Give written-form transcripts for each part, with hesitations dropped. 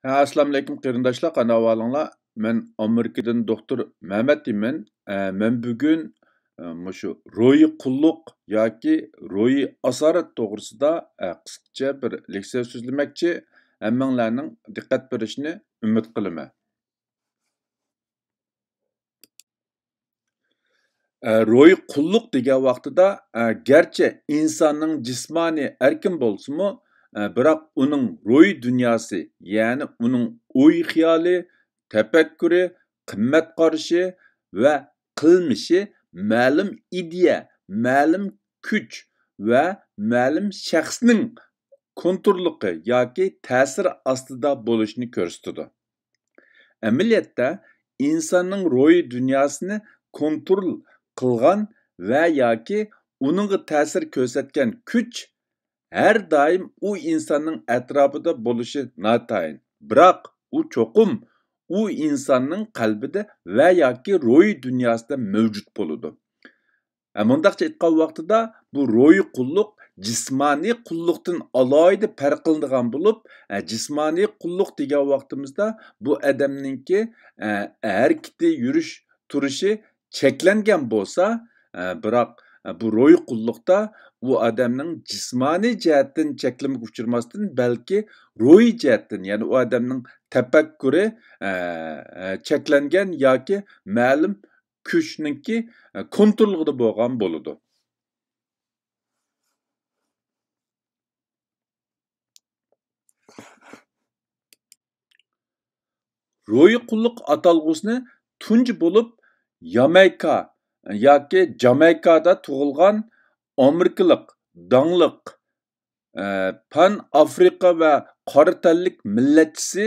Assalomu alaykum qarindoshlar, qanday ahvolinglar? Men Amerikadan doktor Mehmet deyman. Men bugun mushu ro'yi qulluq yoki ro'yi asorat to'g'risida qisqacha bir leksiya so'zlamoqchi. Hammanglarning diqqat berishini umid qilaman. Ro'yi qulluq degan vaqtida garchi insonning jismoniy erkin bo'lsa-mu, biroq uning ro'yi dunyosi, ya'ni uning o'y xiyoli, tafakkuri, qimmat qarashi va qilmishi ma'lum ideya, ma'lum kuch va ma'lum shaxsning kontrolliqi yoki ta'sir ostida bo'lishini ko'rsatadi. Amaliyotda insonning ro'yi dunyosini kontrol qilgan va yoki uningga ta'sir ko'rsatgan kuch har doim u insonning atrofida bo'lishi notayin. Biroq u cho'qim u insonning qalbida va yoki ro'yi dunyosida mavjud bo'ladi. Mundaqcha aytgan vaqtida bu ro'yi qulluq jismoniy qulluqdan alohida farq qilinadigan bo'lib, jismoniy qulluq degan vaqtimizda bu odamninki harakati, yurish, turishi cheklangan bo'lsa, biroq bu ro'yi qulluqda u odamning jismoniy jihatdan cheklamaga uchirmasdan, balki ro'yi jihatdan, ya'ni u odamning tafakkuri cheklangan yoki ma'lum kuchninki kontrolida bo'lgan bo'ladi. Ro'yi qulluq atalg'usini tunji bo'lib Yamayka yoki Jamaykada tug'ilgan Amerikalik dangliq Pan Afrika va qora tanlik millatchisi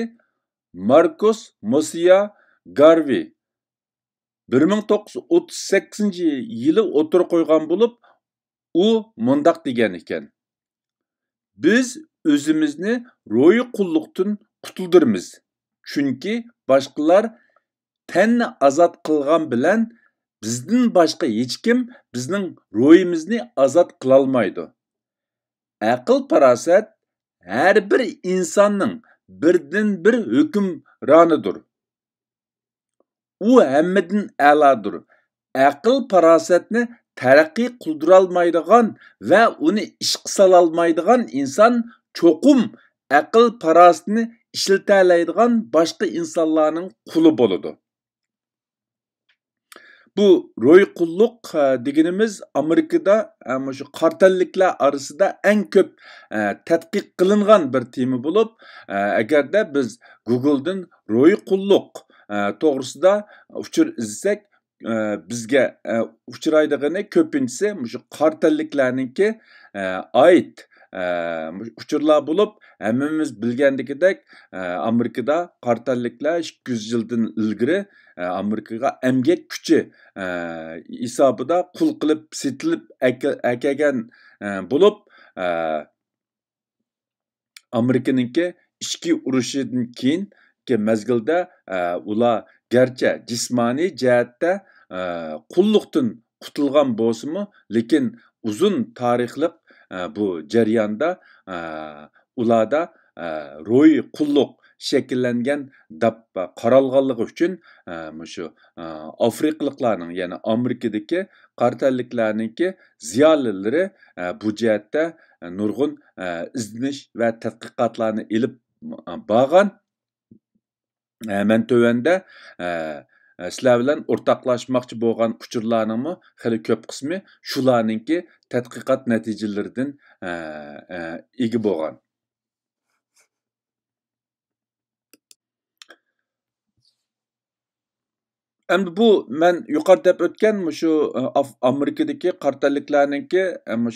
Marcus Mosiya Garvey 1938-yili o'tirib qo'ygan bo'lib, u mundaq degan ekan: Biz o'zimizni ro'yi qulluqdan qutuldirmiz. Chunki boshqalar tanni azod qilgan bilan bizdan boshqa hech kim bizning ro'yimizni azod qila olmaydi. Aql farosat har bir insonning birdan bir hukmronidir. U hammadan a'lodir. Aql farosatni taraqqiy qildira olmaydigan va uni ishga sola olmaydigan inson cho'qim aql farosatni ishlata oladigan boshqa insonlarning quli bo'ladi. Bu ro'y qulluq deganimiz Amerikada shu qartalliklar orasida eng ko'p tadqiq qilingan bir tema bo'lib, agarda biz Google'dan ro'y qulluq to'g'risida uchur izlasak, bizga uchraydigani ko'pinchisi shu qartalliklarningki oid uchurlar bo'lib, hammamiz bilgandagidek Amerikada qartalliklar 200 yildan ilgari Amerikaga emgak kuchi hisobida qul qilib setilib akagan bo'lib, Amerikaningki ichki urushidan keyingi mezgilda ular garchi jismoniy jihatda qulluqdan qutulgan bo'lsa-mu, lekin uzun tarixliq bu jarayonda ularda ro'yi qulluq shakllangan deb qaralganligi uchun shu Afrikaliklarning, ya'ni Amerikadagi qartalliklarningki ziyolilari bu jihatda nurg'un izlanish va tadqiqotlarni ilib borgan. Men tövende sizlar bilan o'rtoqlashmoqchi bo'lgan uchurlarning xili ko'p qismi shularningki tadqiqot natijalaridan ega bo'lgan. Endi bu men yuqorida deb o'tgan shu Amerikadagi qartalliklarningki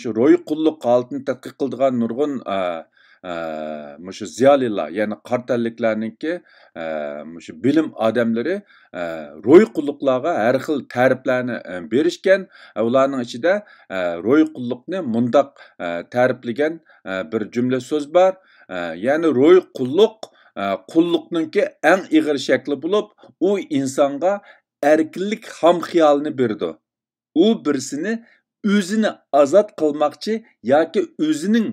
shu ro'y qulluq holatini tadqiq qiladigan nurg'un shu ziyolilar, ya'ni qartalliklarningki shu bilim odamlari ro'y qulluqlarga har xil ta'riflarni berishgan. Ularning ichida ro'y qulluqni mundaq ta'riflagan bir jumla so'z bor. Ya'ni ro'y qulluq qulluqninki eng ig'ir shakli bo'lib, u insonga erkinlik ham xiyolini berdi. U birsini o'zini azod qilmoqchi yoki o'zining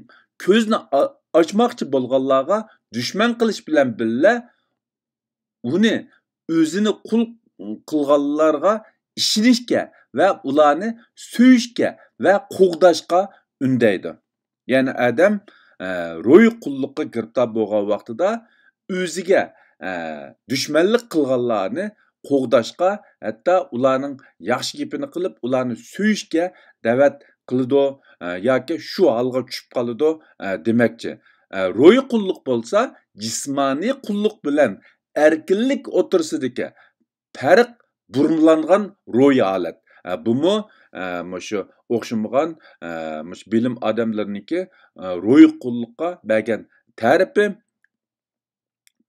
ko'zini ochmoqchi bo'lganlarga dushman qilish bilan birga uni o'zini qul qilganlarga ishonishga va ularni so'yishga va qo'g'dashga undaydi. Ya'ni adam ro'y qulluqqa giribtor bo'lgan vaqtida o'ziga dushmanlik qilganlarni qo'g'dashga, hatto ularning yaxshi gapini qilib, ularni so'yishga da'vat qiladi yoki shu holga tushib qoladi demakchi. Ro'y qulluq bo'lsa, jismoniy qulluq bilan erkinlik o'tirsidagi farq burumlangan ro'y holat. Bumi shu o'xshamagan bilim odamlarniki ro'y qulluqqa bergan ta'rifi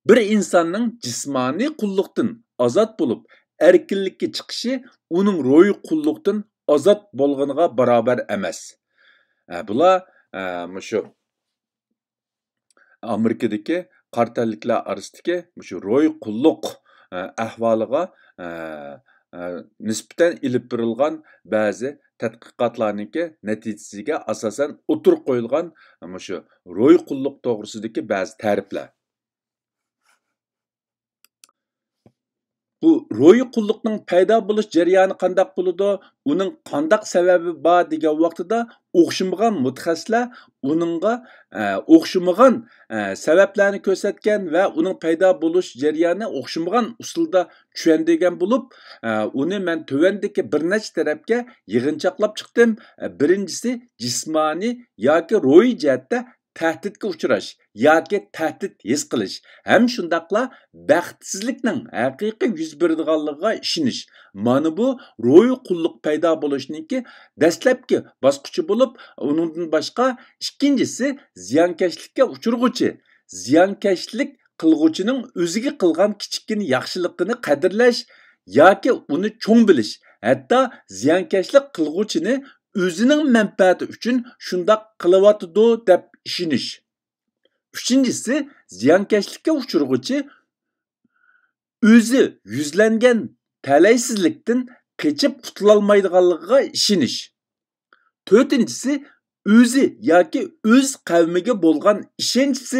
bir insonning jismoniy qulluqdan ozod bo'lib, erkinlikka chiqishi uning ro'y qulluqdan ozod bo'lganiga barobar emas. Bular shu Amerikadagi qartalliklar orasidagi shu ro'y qulluq ahvoliga nisbatan ilib berilgan ba'zi tadqiqotlarniki natijasiga asosan o'tirib qo'yilgan shu ro'y qulluq to'g'risidagi ba'zi ta'riflar. Bu ro'y qulluqning paydo bo'lish jarayoni qanday bo'ladi, uning qanday sababi bor degan vaqtida o'xshamagan mutaxassislar uningga o'xshamagan sabablarni ko'rsatgan va uning paydo bo'lish jarayoni o'xshamagan usulda tushundigan bo'lib, uni men tuvandagi bir nechta tarafga yig'inchoqlab chiqdim. Birinchisi jismoniy yoki ro'y jihatda tahdidga uchrash yoki tahdid his qilish, ham shundaqla baxtsizlikning haqiqiy yuz beradiganligiga ishonish. Mana bu ro'y qulluq paydo bo'lishniki dastlabki bosqichi bo'lib, undan boshqa ikkinchisi ziyonkashlikka uchirg'uchi. Ziyonkashlik qilg'uchining o'ziga qilgan kichikkin yaxshiligini qadrlash yoki uni cho'ng bilish, hatto ziyonkashlik qilg'uchini o'zining manfaati uchun shundoq qilyotidi deb ishonish. Uchinchisi, ziyonkashlikka uchirg'uchi o'zi yuzlangan talaysizlikdan qechib qutulolmaydiganligiga ishonish. To'rtinchisi, o'zi yoki o'z qavmiga bo'lgan ishonchisi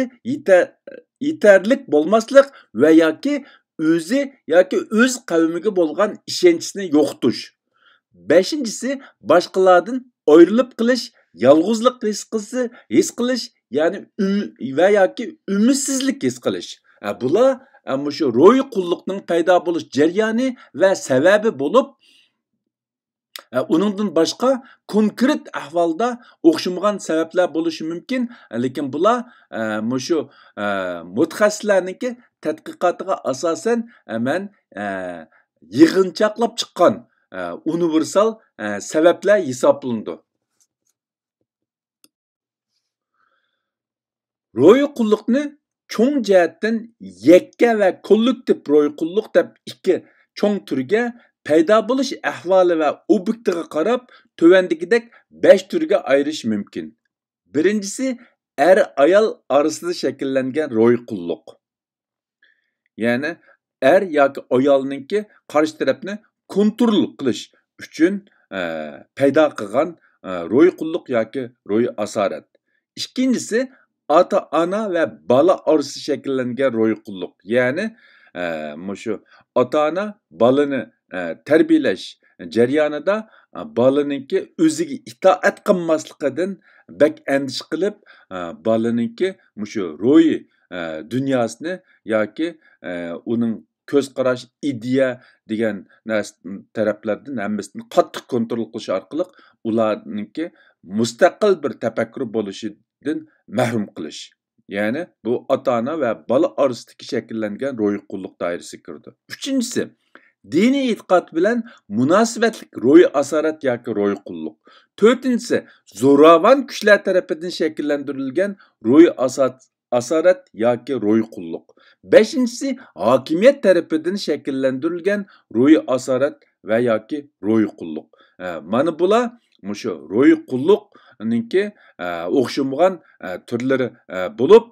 yetarlik bo'lmaslik va yoki o'zi yoki o'z qavmiga bo'lgan ishonchisini yo'qotish. Beshinchisi, boshqalardan ayrilib qilish, yolg'izlik his qilish, ya'ni va yoki umidsizlik his qilish. Bular shu ro'y qulluqning paydo bo'lish jarayoni va sababi bo'lib, uningdan boshqa konkret ahvolda o'xshamagan sabablar bo'lishi mumkin, lekin bular shu mutaxassislarniki tadqiqotiga asosan men yig'inchoqlab chiqqan universal sabablar hisoblanadi. Ro'y qulluqni cho'ng jihatdan yakka va kollektiv ro'y qulluq deb ikki cho'ng turga paydo bo'lish ahvoli va obyektiga qarab tuvandagidek 5 turga ayirish mumkin. Birinchisi, er-ayol orasida shakllangan ro'y qulluq. Ya'ni er yoki ayolninki qarshi tarafni kontrol qilish uchun paydo qilgan ro'y qulluq yoki ro'y asorat. Ikkinchisi, ota-ona va bola orasida shakllangan ro'y qulluq. Ya'ni shu ota-ona bolani tarbiyalash jarayonida bolaninki o'ziga itoat qilmasligidan bak andish qilib, bolaninki shu ro'y dunyosini yoki uning ko'z qarash, ideya degan taraflardan hammasini qattiq kontrol qilish orqali ularninki mustaqil bir tafakkur bo'lishidan mahrum qilish. Ya'ni bu ota-ona va bola orasidagi shakllangan ro'y qulluq doirasiga kirdi. Uchinchisi, diniy e'tiqod bilan munosabatlik ro'y asorat yoki ro'y qulluq. To'rtinchisi, zo'ravon kuchlar tarafidan shakllantirilgan ro'y asorat yoki ro'y qulluq. Beshinchisi, hokimiyat tarafidan shakllantirilgan ro'y asorat va yoki ro'y qulluq. Mana bular shu ro'y qulluqninki o'xshamagan turlari bo'lib,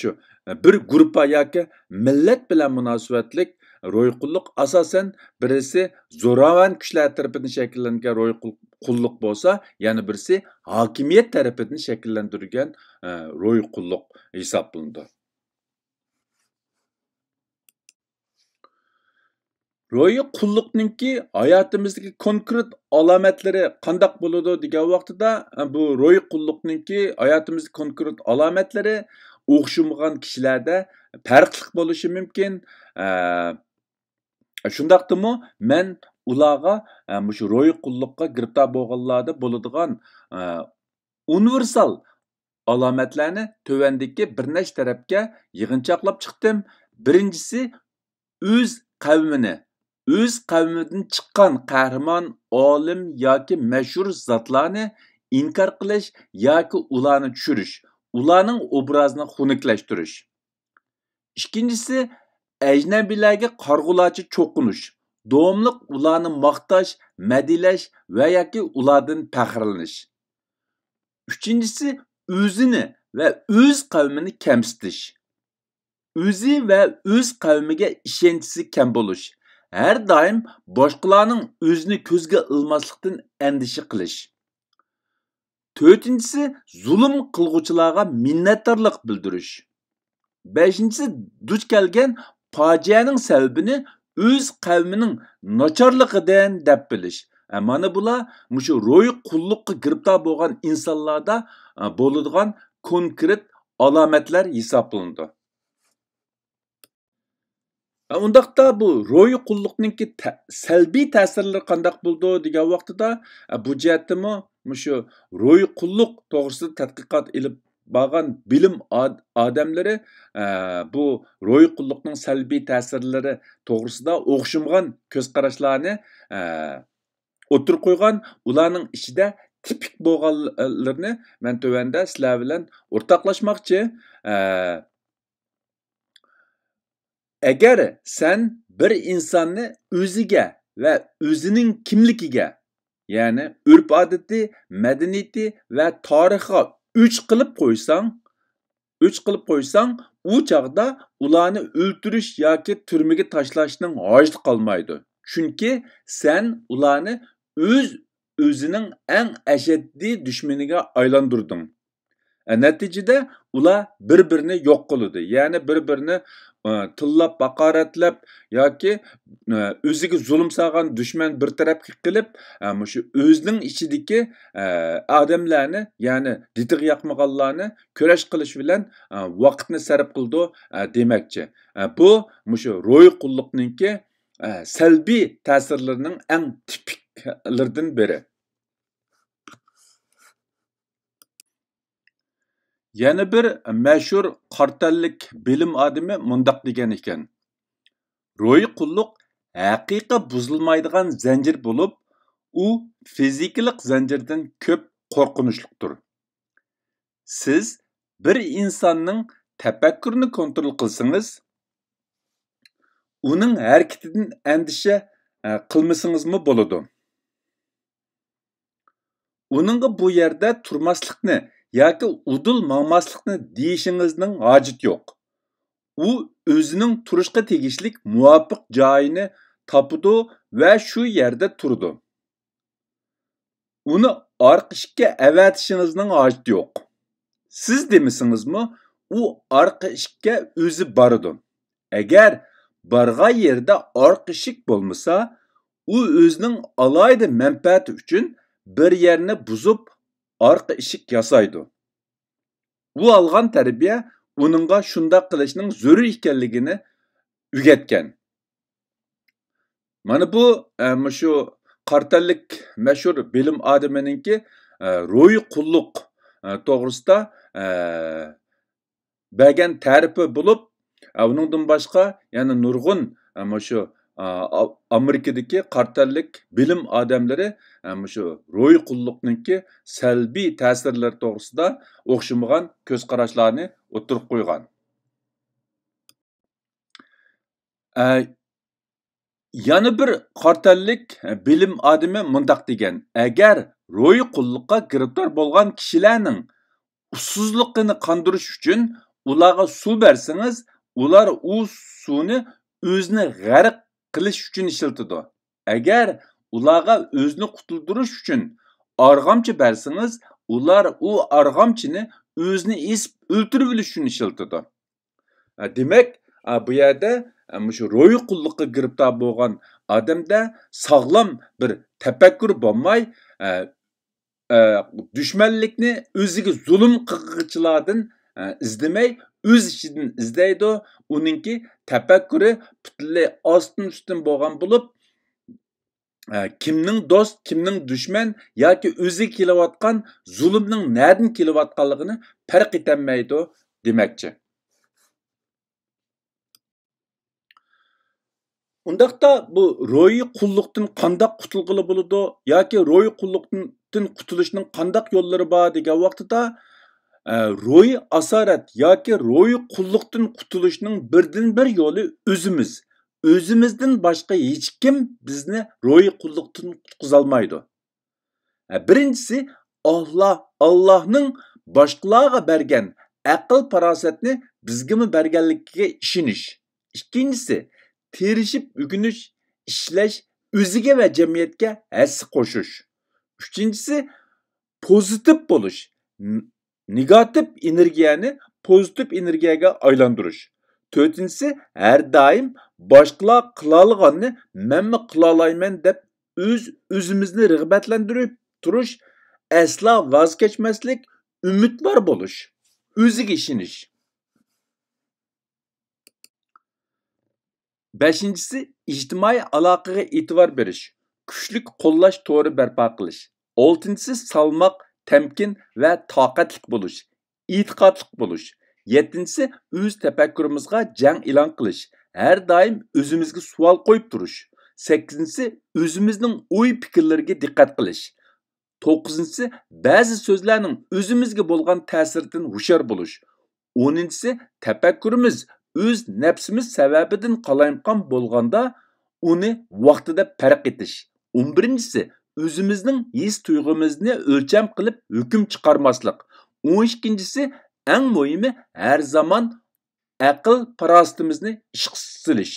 shu bir guruhga yoki millat bilan munosabatlik ro'y qulluq asosan birisi zo'ravon kuchlar tarafidan shakllangan ro'y qulluq bo'lsa, yana birisi hokimiyat tarafidan shakllantirilgan ro'y qulluq hisoblanadi. Ro'y qulluqninki hayotimizdagi konkret alomatlari qandaq bo'ladi degan vaqtida, bu ro'y qulluqninki hayotimizda konkret alomatlari o'xshamagan kishilarda farqli bo'lishi mumkin. Shundaqdimi men ularga shu ro'y qulluqqa giriftor bo'lganlarda bo'ladigan universal alomatlarni tövəndəki bir neçə tərəfə yığınçaqlab çıxdım. Birincisi öz qavmidən çıxan qəhrəman, alim yoki məşhur zatlarni inkar qilish yoki ularni tushirish, ularning obrazini xunuklashtirish. İkincisi əcnəbilərə qarğularca çoqunuş, davamlıq ularni maqtash, mədhiləş və yoki ulardan fəxrlanish. Üçüncüsü özünü ve öz kavmini kemsitish. Özü ve öz kavmiga ishonchisi kam bo'lish. Her daim boshqalarning o'zini ko'zga ilmaslikdan endişe qilish. To'rtinchisi zulm qilg'uvchilarga minnatdorlik bildirish. Beshinchisi duch kelgan fojianing sababini öz qavmining nachorligidan deb bilish. Mana bular mushu ro'y qulluqqa giriftor bo'lgan insonlarda bo'ladigan konkret alomatlar hisoblanadi. Undaqda bu ro'y qulluqninki salbiy ta'sirlari qandaq bo'ldi degan vaqtida bu jihatdami mushu ro'y qulluq to'g'risida tadqiqot ilib borgan bilim odamlari bu ro'y qulluqning salbiy ta'sirlari to'g'risida o'xshamagan ko'z qarashlarni o'tirib qo'ygan. Ularning ichida tipik bo'lganlarini men tövəndə sizlar bilan o'rtoqlashmoqchi. Agar sen bir insonni o'ziga va o'zining kimligiga, ya'ni urf-odati, madaniyati va tarixiga o'ch qilib qo'ysang, u chaqda ularni o'ltirish yoki turmaga tashlashning hojati qolmaydi. Chunki sen ularni o'zining eng ashaddiy dushmaniga aylantirding. Neticede ular bir-birini yo'q qiladi. Ya'ni bir-birini tillab, haqoratlab yoki o'ziga zulm solgan dushman bir tarafga qilib, shu o'zining ichidagi odamlarni, ya'ni ditiq yoqmaganlarni kurash qilish bilan vaqtni sarf qildi demakchi. Bu shu ro'y qulluqninki salbiy ta'sirlarining eng tipiklaridan biri. Yana bir məşhur qartallik bilim adamı mundaq degan ekan. Ro'y qulluq haqiqiy buzilmaydigan zanjir bo'lib, u fizikalik zanjirdan ko'p qo'rqinchlidir. Siz bir insonning tafakkurini kontrol qilsangiz, uning harakatidan andisha qilmasingizmi bo'ladi. Uningga bu yerda turmaslikni yoki udul mangmaslikni deyishingizning hojati yo'q. U o'zining turishga tegishlik muvofiq joyini topadi va shu yerda turadi. Uni orqa ishga avatishingizning hojati yo'q. Siz demisingizmi, u orqa ishga o'zi boradi. Agar borgan yerda orqa ishik bo'lmasa, u o'zining alayda manfaati uchun bir yerni buzib orqa ishik yasaydi. U algan tarbiya uningga shunday qilishning zarur ekanligini o'rgatgan. Mana bu shu qartallik mashhur bilim odamininki ro'y qulluq to'g'risida bergan ta'rifi bo'lib, uningdan boshqa yana nurg'un shu Amerikadagi qartallik bilim odamlari shu ro'y qulluqninki salbiy ta'sirlari to'g'risida o'xshamagan ko'z qarashlarni o'tirib qo'ygan. Yana bir qartallik bilim odami mundaq degan: agar ro'y qulluqqa giriftor bo'lgan kishilarning ussizligini qandirish uchun ularga suv bersangiz, ular u suvni o'zini g'arq qilish uchun ishlatadi. Agar ularga o'zini qutuldirish uchun arg'amchi bersangiz, ular u arg'amchini o'zini esib o'ltirib olish uchun ishlatadi. Demak, bu yerda shu ro'yi qulluqqa giribdor bo'lgan odamda sog'lom bir tafakkur bo'lmay, düşmanlikni o'ziga zulm qilg'uvchilardan izlamay, o'z ichidan izlaydi. Uningki tafakkuri butunlay ostin-ustin bo'lgan bo'lib, kimning do'st, kimning dushman yoki o'zi kelayotgan zulmning nerdan kelayotganligini farq etolmaydi demakchi. Undaqda bu ro'yi qulluqdan qandoq qutulg'ili bo'ladi yoki ro'yi qulluqdan qutulishning qandoq yo'llari bor degan vaqtida ro'yi asorat yoki ro'yi qulluqdan qutulishning birdan bir yo'li o'zimiz. O'zimizdan boshqa hech kim bizni ro'yi qulluqdan qutqizolmaydi. Birinchisi Allohning boshqalarga bergan aql farosatni bizga berganligiga ishonish. Ikkinchisi tirishib o'g'inish, ishlash, o'ziga va jamiyatga hassa qo'shish. Uchinchisi pozitiv bo'lish. Negativ energiyani pozitiv energiyaga aylantirish. To'rtinchisi har doim boshqalar qilolganini menmi qila olayman deb o'zimizni rag'batlantirib turish, aslo voz kechmaslik, umidvor bo'lish, o'ziga ishonish. Beshinchisi ijtimoiy aloqaga e'tibor berish, kuchli qo'llash to'g'ri barpo qilish. Oltinchisi salmoq, temkin va toqatli bo'lish, e'tiqodli bo'lish. Yettinchisi o'z tafakkurimizga jang e'lon qilish, har doim o'zimizga savol qo'yib turish. Sakkizinchisi o'zimizning o'y fikrlariga diqqat qilish. To'qqizinchisi ba'zi so'zlarning o'zimizga bo'lgan ta'siridan hushyor bo'lish. O'ninchisi tafakkurimiz o'z nafsimiz sababidan qalayimqon bo'lganda uni vaqtida farq etish. 11-si o'zimizning his tuyg'umizni o'lcham qilib hukm chiqarmaslik. 12-si eng muhimi har zaman aql farosatimizni ishga solish.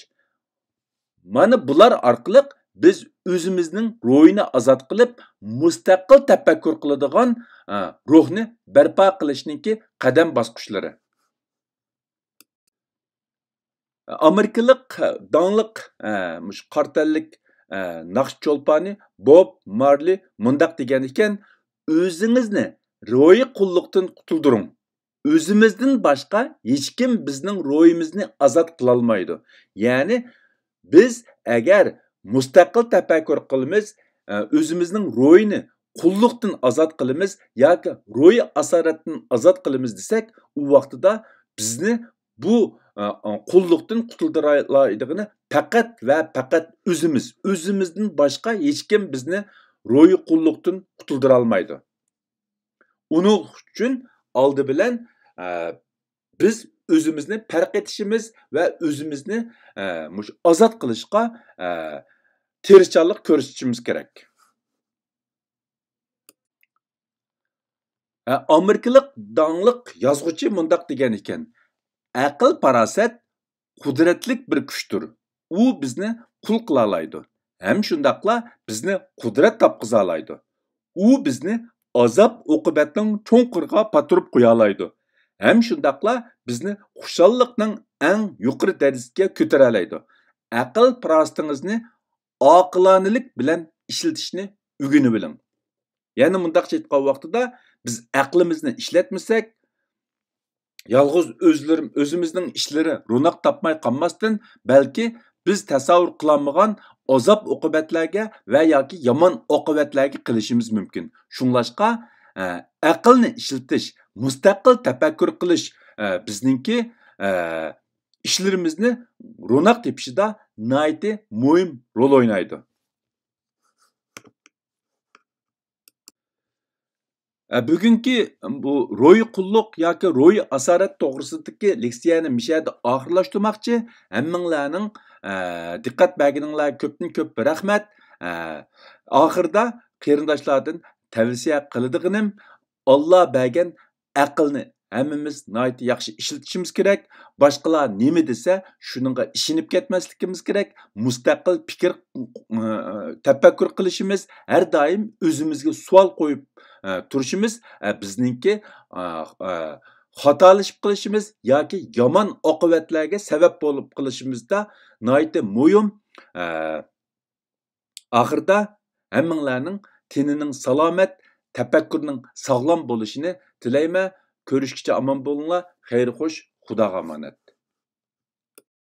Mana bular orqali biz o'zimizning ro'yini azod qilib, mustaqil tafakkur qiladigan ruhni barpo qilishningki qadam bosqichlari. Amerikalik dangliq qartallik naqsh cho'lponi Bob Marley mundaq degan ekan, o'zingizni ro'yi qulluqdan qutuldiring. O'zimizdan boshqa hech kim bizning ro'yimizni azod qila olmaydi. Ya'ni biz agar mustaqil tafakkur qilamiz, o'zimizning ro'yini qulluqdan azod qilamiz yoki ro'yi asoratdan azod qilamiz desak, u vaqtida bizni bu qulluqdan qutuldiraydigini faqat va faqat o'zimizdan boshqa hech kim bizni ro'yi qulluqdan qutuldira olmaydi. Uning uchun oldi bilan biz o'zimizni farq etishimiz va o'zimizni azod qilishga tirishchilik ko'rsatishimiz kerak. Amerikalik dangliq yozuvchi mundaq degan ekan: aql farosat qudratli bir kuchdir. U bizni qul qila oladi. Ham shundaqla bizni qudrat topqiza oladi. U bizni azob oqibatning cho'nqirga patirib qo'ya oladi. Ham shundaqla bizni xushalliqning eng yuqori darajasiga ko'tara oladi. Aql farosatingizni oqilonalik bilan ishlatishni o'rganib oling. Ya'ni mundaq aytgan vaqtida biz aqlimizni ishlatmasak, yalğız özümüzün işleri ro'naq tapmay qolmasdan, balki biz tasavvur qilolmagan azob oqibatlarga va yoki yomon oqibatlarga qilishimiz mumkin. Shunlashqa aqlni ishlatish, mustaqil tafakkur qilish bizningki ishlarimizni ro'naq tepishida nihoyatda muhim rol o'ynaydi. Bugungi bu ro'yi qulluq yoki ro'yi asorat to'g'risidagi leksiyani mishada oxirlashtirmoqchi. Hammanglarning diqqat berganinglarga ko'pdan-ko'p rahmat. Oxirda qarindoshlardan tavsiya qiladiganim, Alloh bergan aqlni hammamiz nihoyatda yaxshi ishlatishimiz kerak. Boshqalar nima desa, shuningga ishinib ketmasligimiz kerak. Mustaqil fikr tafakkur qilishimiz, har doim o'zimizga savol qo'yib turishimiz bizningki xatolashib qilishimiz yoki yomon oqibatlarga sabab bo'lib qilishimizda nihoyatda muhim. Oxirida hammanglarning tenining salomat, tafakkurning sog'lom bo'lishini tilayman. Ko'rishguncha omon bo'linglar. Xayr xo'sh, Xudoga omonat.